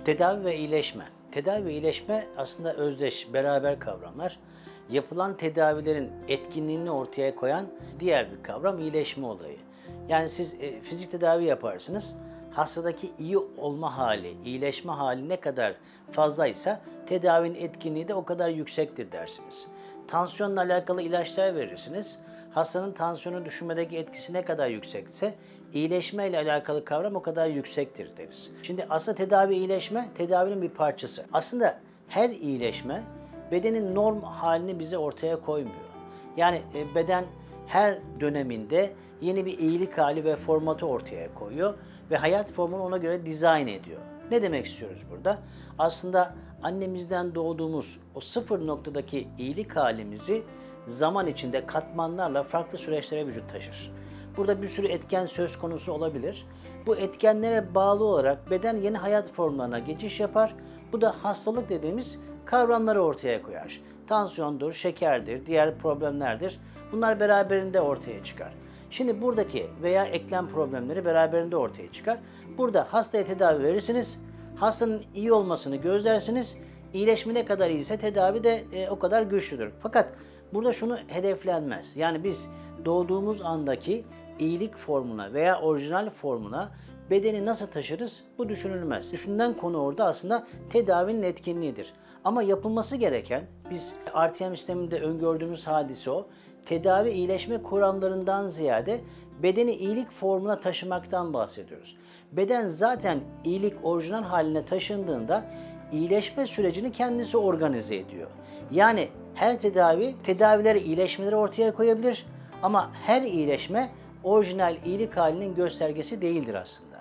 Tedavi ve iyileşme. Tedavi ve iyileşme aslında özdeş, beraber kavramlar. Yapılan tedavilerin etkinliğini ortaya koyan diğer bir kavram iyileşme olayı. Yani siz fizik tedavi yaparsınız. Hastadaki iyi olma hali, iyileşme hali ne kadar fazlaysa tedavinin etkinliği de o kadar yüksektir dersiniz. Tansiyonla alakalı ilaçlar verirsiniz. Hastanın tansiyonu düşürmedeki etkisi ne kadar yüksekse iyileşme ile alakalı kavram o kadar yüksektir deriz. Şimdi aslında tedavi iyileşme tedavinin bir parçası. Aslında her iyileşme bedenin norm halini bize ortaya koymuyor. Yani beden her döneminde yeni bir iyilik hali ve formatı ortaya koyuyor ve hayat formunu ona göre dizayn ediyor. Ne demek istiyoruz burada? Aslında annemizden doğduğumuz o sıfır noktadaki iyilik halimizi zaman içinde katmanlarla farklı süreçlere vücut taşır. Burada bir sürü etken söz konusu olabilir. Bu etkenlere bağlı olarak beden yeni hayat formlarına geçiş yapar. Bu da hastalık dediğimiz kavramları ortaya koyar. Tansiyondur, şekerdir, diğer problemlerdir. Bunlar beraberinde ortaya çıkar. Şimdi buradaki veya eklem problemleri beraberinde ortaya çıkar. Burada hastaya tedavi verirsiniz. Hastanın iyi olmasını gözlersiniz. İyileşme ne kadar iyiyse tedavi de o kadar güçlüdür. Fakat burada şunu hedeflenmez. Yani biz doğduğumuz andaki iyilik formuna veya orijinal formuna bedeni nasıl taşırız bu düşünülmez. Düşünülen konu orada aslında tedavinin etkinliğidir. Ama yapılması gereken, biz RTM sisteminde öngördüğümüz hadise o, tedavi iyileşme kuramlarından ziyade bedeni iyilik formuna taşımaktan bahsediyoruz. Beden zaten iyilik orijinal haline taşındığında iyileşme sürecini kendisi organize ediyor. Yani her tedavi, tedavileri, iyileşmeleri ortaya koyabilir ama her iyileşme orijinal iyilik halinin göstergesi değildir aslında.